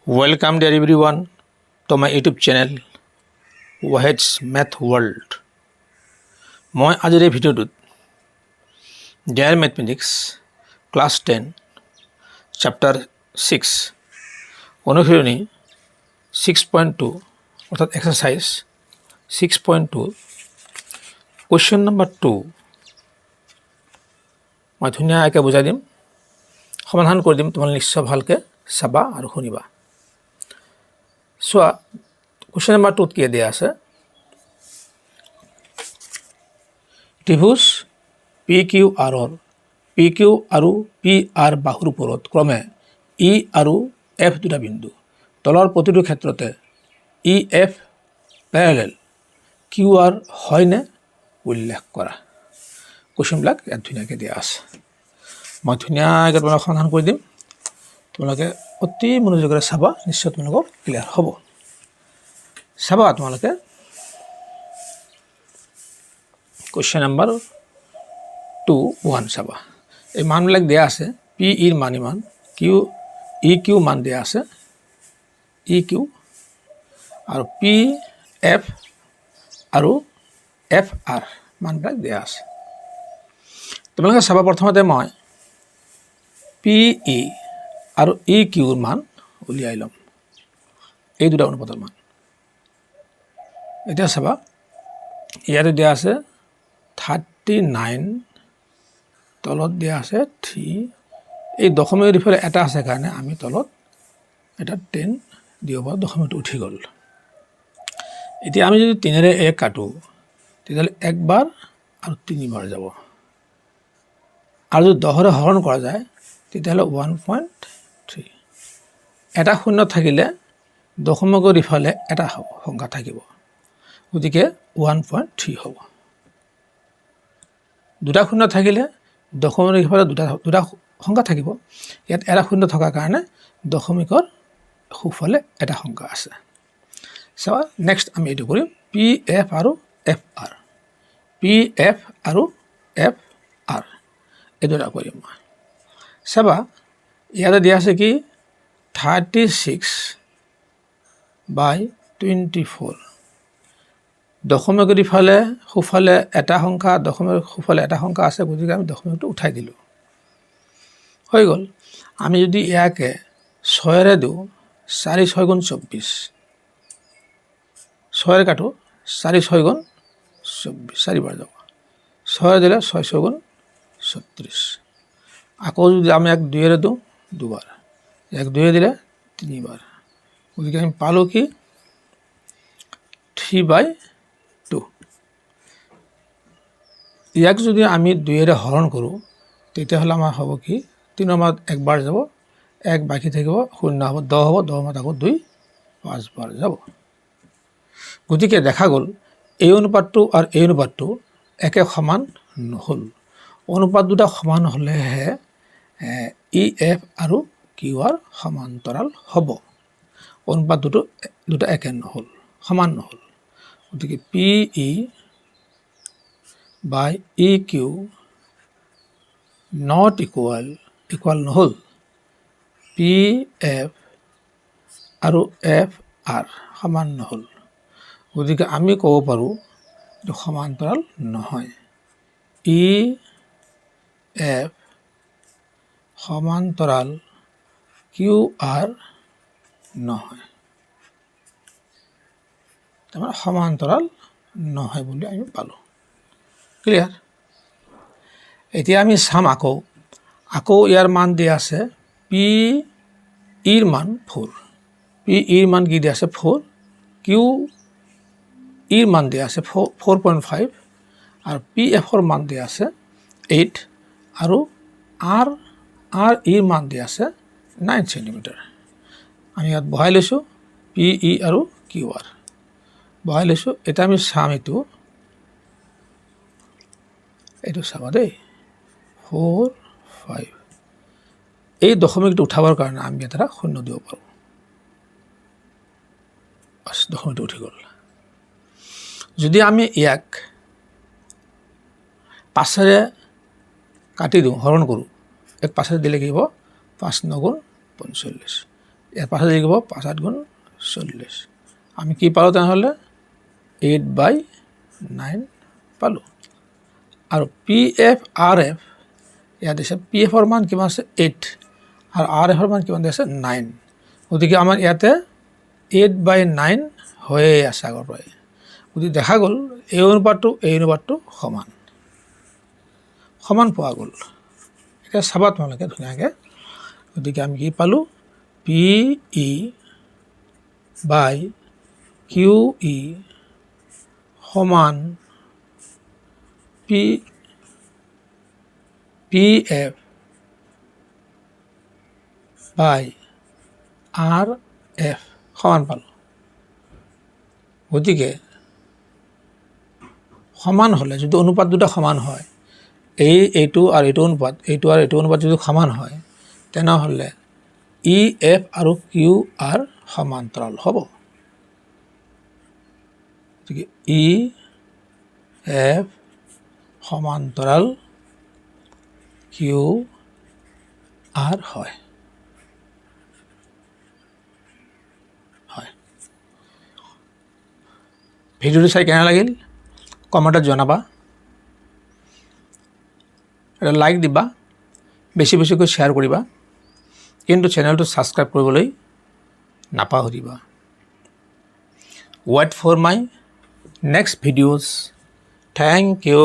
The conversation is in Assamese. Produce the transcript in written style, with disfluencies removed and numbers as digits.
Welcome dear everyone to my YouTube channel Wahid's Math World. মই আজিৰ এই ভিডিঅ'টোত Dear Mathematics Class 10 Chapter 6 অনুশীলনী 6.2 অর্থাৎ Exercise 6.2 Question number 2 মই ধুনীয়াকৈ বুজাই দিম সমাধান কৰি দিম তোমালোকে নিশ্চয় ভালকৈ চাবা আৰু শুনিবা So, question number 2 কি দিয়া আছে ত্ৰিভুজ PQR ৰ PQ আৰু PR বাহুৰ ওপৰত ক্ৰমে E আৰু F দুটা বিন্দু তলৰ প্ৰতিটো ক্ষেত্ৰতে EF প্যাৰালেল QR হয়নে উল্লেখ কৰা কোৱেশ্চনবিলাক ইয়াত ধুনীয়াকৈ দিয়া আছে মই ধুনীয়াকৈ তোমালোকক সমাধান কৰি দিম তোমালোকে অতি মনোযোগেৰে চাবা নিশ্চয় তোমালোকৰ ক্লিয়াৰ হ'ব চাবা তোমালোকে কোৱেশ্চন নম্বৰ 2 চাবা এই মানবিলাক দিয়া আছে PE ৰ মান ইমান EQ মান দিয়া আছে EQ আৰু PF আৰু FR মানবিলাক দিয়া আছে তোমালোকে চাবা প্ৰথমতে মই PE আৰু EQ ৰ মান উলিয়াই লম এই দুটা অনুপাতৰ মান এটা চাবা ইয়াতে দিয়া আছে 39 তলত দিয়া আছে 3 এই দশমিকৰ ইফালে এটা আছে কাৰণে আমি তলত এটা 10 দিব পাৰো দশমিকটো উঠি গল এতিয়া আমি যদি 3 ৰে 1 কাটো তেতিয়াহলে একবাৰ আৰু তিনিবাৰ যাব আৰু যদি 10 ৰে হৰণ কৰা যায় তেতিয়াহলে 1.3 এটা শূন্য থাকিলে দশমিকৰ ইফালে এটা সংখ্যা থাকিব গতিকে 1.3 হ'ব দুটা শূন্য থাকিলে দশমিকৰ ইফালে দুটা সংখ্যা থাকিব ইয়াত এটা শূন্য থকাৰ কাৰণে দশমিকৰ সোঁফালে এটা সংখ্যা আছে সো নেক্সট আমি এটো কৰিম PF আৰু FR PF আৰু FR এদৰা কৰিম চাবা ইয়াতে দিয়া আছে কি 36/24 দশমিকৰ ইফালে সোঁফালে এটা সংখ্যা দশমিকৰ সোঁফালে এটা সংখ্যা আছে গতিকে আমি দশমিকটো উঠাই দিলো হৈ গল আমি যদি ইয়াকে 6 ৰে দিও 4 6 গুণ 24 6 ৰে কাটো 4 6 গুণ 24 চাৰিবাৰ যাব 6 ৰে দিলে 6 6 গুণ 36 আকৌ যদি আমি এক 2 ৰে দিও দুবাৰ এক 2 ৰে দিলে তিনিবাৰ গতিকে আমি পালো কি 3/2 ইয়াক যদি আমি 2 ৰে হৰণ কৰো তেতিয়াহলে আমাৰ হ'ব কি 3 ৰ একবাৰ যাব এক বাকি থাকিব শূন্য হ'ব 10 হ'ব 10 ৰ আকৌ 2 5 বাৰ যাব গতিকে দেখা গল এই অনুপাতটো আৰু এই অনুপাতটো একে সমান নহল অনুপাত দুটা সমান হলেহে EF আৰু QR সমান্তৰাল হ'ব অনুপাত দুটা একে নহল সমান নহল গতিকে PE by EQ not equal নহল PF আৰু FR সমান নহল গতিকে আমি ক'ব পাৰো যে সমান্তৰাল নহয় EF সমান্তৰাল QR নহয় তাৰমানে সমান্তৰাল নহয় বুলি আমি পালো ক্লিয়াৰ এতিয়া আমি চাম আকৌ ইয়াৰ মান দিয়া আছে PE ৰ মান 4 PE ৰ মান কি দিয়া আছে 4 QE ৰ মান দিয়া আছে 4.5 আৰু PF ৰ মান দিয়া আছে 8 আৰু RE ৰ মান দিয়া আছে 9 সেন্টিমিটাৰ আমি ইয়াত বহাই লৈছো PE আৰু QR বহাই লৈছো এটা আমি চাম এইটো চাবা দেই 4 5 এই দশমিকটো উঠাবৰ কাৰণে আমি এটা শূন্য দিব পাৰো বাস দশমিকটো উঠি গল যদি আমি ইয়াক 5 ৰে কাটি দিও হৰণ কৰো এক 5 ৰে দিলে কি হ'ব 5 9 গুণ 45 ইয়াৰ পাছত লিখিব 5 8 গুণ 40 আমি কি পালোঁ তেনেহ'লে 8/9 পালোঁ আৰু PF/RF ইয়াত দিছে PF-ৰ মান কিমান আছে 8 আৰু RF-ৰ মান কিমান আছে 9 গতিকে আমাৰ ইয়াতে 8/9 হৈয়ে আছে আগৰ পৰাই গতিকে দেখা গ'ল এই অনুপাতটো সমান পোৱা গ'ল এতিয়া চাবা তোমালোকে ধুনীয়াকৈ গতিকে আমি কি পালোঁ PE/QE সমান PF/RF সমান পালোঁ গতিকে সমান হ'লে যদি অনুপাত দুটা সমান হয় এইটো আৰু এইটো অনুপাত যদি সমান হয় তেনেহ'লে EF আৰু QR সমান্তৰাল হ'ব গতিকে EF সমান্তৰাল QR হয় ভিডিঅ'টো চাই কেনে লাগিল কমেণ্টত জনাবা এটা লাইক দিবা বেছিকৈ শ্বেয়াৰ কৰিবা কিন্তু চেনেলটো ছাবস্ক্ৰাইব কৰিবলৈ নাপাহৰিবা wait for my next videos thank you